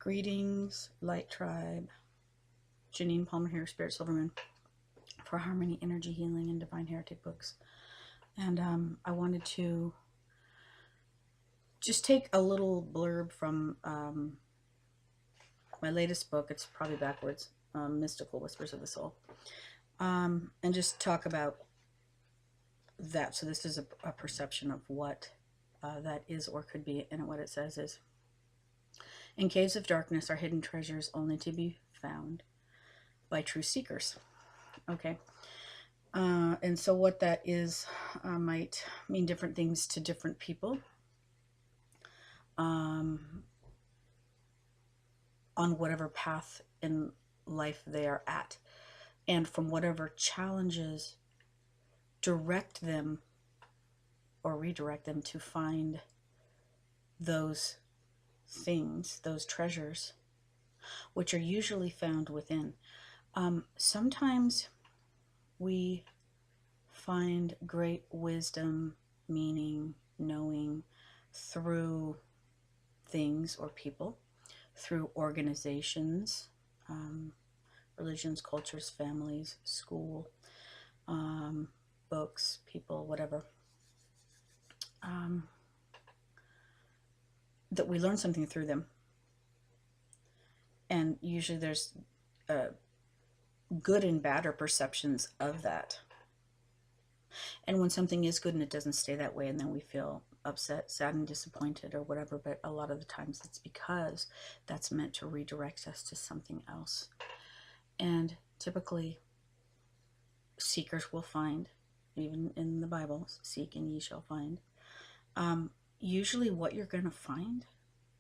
Greetings, Light Tribe. Janine Palmer here, Spirit Silverman, for Harmony, Energy Healing, and Divine Heretic Books. And I wanted to just take a little blurb from my latest book. It's probably backwards, Mystical Whispers of the Soul, and just talk about that. So this is a perception of what that is or could be, and what it says is, in caves of darkness are hidden treasures only to be found by true seekers. Okay. And so what that is might mean different things to different people on whatever path in life they are at, and from whatever challenges direct them or redirect them to find those things, those treasures, which are usually found within. Sometimes we find great wisdom, meaning, knowing through things or people, through organizations, religions, cultures, families, school, books, people, whatever. That we learn something through them. And usually there's good and bad or perceptions of that. And when something is good and it doesn't stay that way, and then we feel upset, sad, and disappointed or whatever, but a lot of the times it's because that's meant to redirect us to something else. And typically seekers will find, even in the Bible, seek and ye shall find. Usually what you're going to find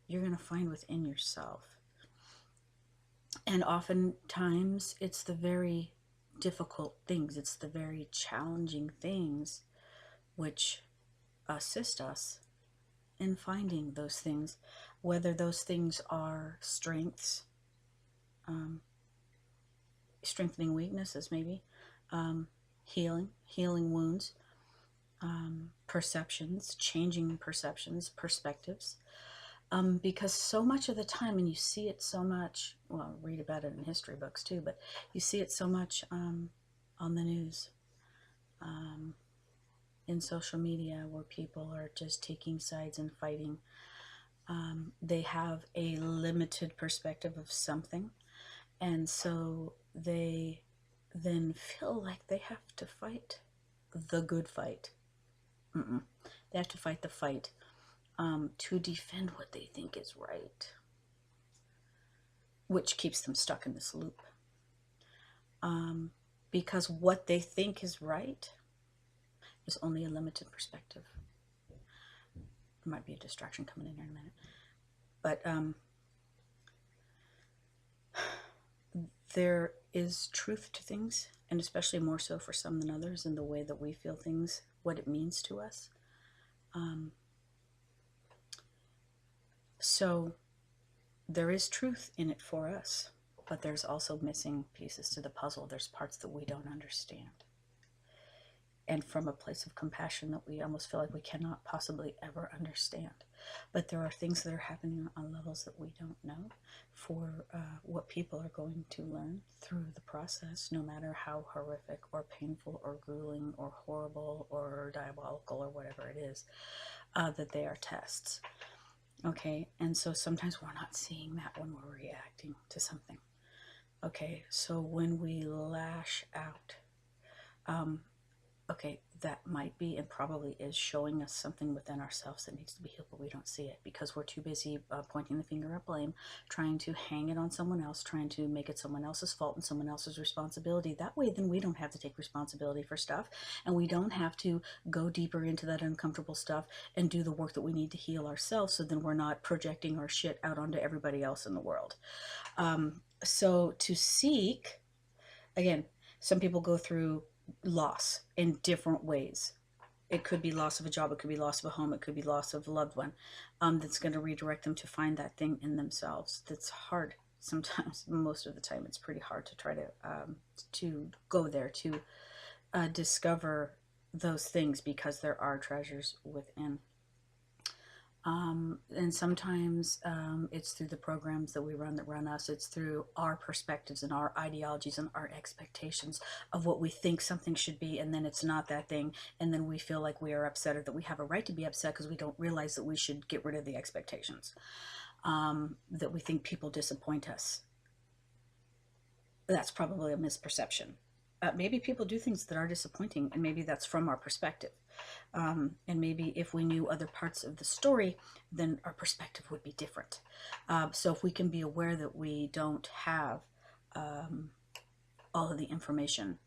within yourself. And oftentimes it's the very difficult things, it's the very challenging things which assist us in finding those things, whether those things are strengths, strengthening weaknesses, maybe, healing wounds, perceptions, changing perceptions, perspectives. Because so much of the time, and you see it so much, well, read about it in history books too, but you see it so much on the news, in social media, where people are just taking sides and fighting. They have a limited perspective of something, and so they then feel like they have to fight the good fight. They have to fight the fight to defend what they think is right, which keeps them stuck in this loop. Because what they think is right is only a limited perspective. There might be a distraction coming in here in a minute. But there is truth to things, and especially more so for some than others, in the way that we feel things, what it means to us. So there is truth in it for us, but there's also missing pieces to the puzzle. There's parts that we don't understand. And from a place of compassion that we almost feel like we cannot possibly ever understand. But there are things that are happening on levels that we don't know, for what people are going to learn through the process, no matter how horrific or painful or grueling or horrible or diabolical or whatever it is, that they are tests. Okay, and so sometimes we're not seeing that when we're reacting to something. Okay, so when we lash out, okay, that might be and probably is showing us something within ourselves that needs to be healed, but we don't see it because we're too busy pointing the finger at blame, trying to hang it on someone else, trying to make it someone else's fault and someone else's responsibility. That way, then we don't have to take responsibility for stuff, and we don't have to go deeper into that uncomfortable stuff and do the work that we need to heal ourselves, so then we're not projecting our shit out onto everybody else in the world. So to seek, again, some people go through loss in different ways. It could be loss of a job, it could be loss of a home, it could be loss of a loved one, that's going to redirect them to find that thing in themselves. That's hard sometimes. Most of the time it's pretty hard to try to go there, to discover those things, because there are treasures within. And sometimes it's through the programs that we run that run us. It's through our perspectives and our ideologies and our expectations of what we think something should be, and then it's not that thing, and then we feel like we are upset or that we have a right to be upset because we don't realize that we should get rid of the expectations, that we think people disappoint us. That's probably a misperception. Maybe people do things that are disappointing, and maybe that's from our perspective. And maybe if we knew other parts of the story, then our perspective would be different. So if we can be aware that we don't have all of the information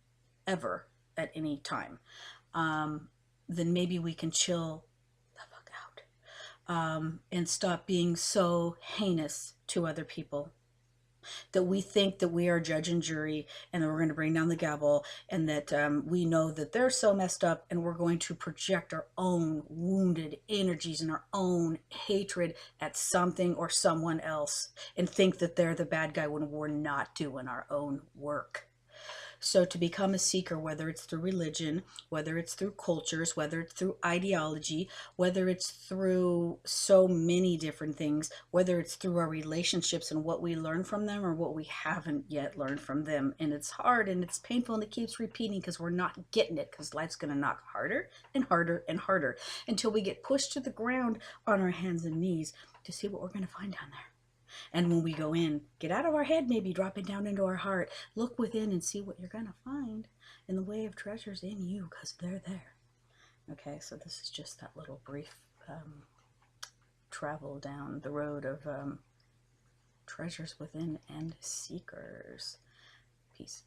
ever at any time, then maybe we can chill the fuck out, and stop being so heinous to other people, that we think that we are judge and jury and that we're going to bring down the gavel, and that we know that they're so messed up, and we're going to project our own wounded energies and our own hatred at something or someone else and think that they're the bad guy when we're not doing our own work. So to become a seeker, whether it's through religion, whether it's through cultures, whether it's through ideology, whether it's through so many different things, whether it's through our relationships and what we learn from them or what we haven't yet learned from them. And it's hard and it's painful and it keeps repeating because we're not getting it, because life's going to knock harder and harder and harder until we get pushed to the ground on our hands and knees to see what we're going to find down there. And when we go in, get out of our head, maybe drop it down into our heart, look within and see what you're going to find in the way of treasures in you, because they're there. Okay, so this is just that little brief travel down the road of treasures within and seekers. Peace.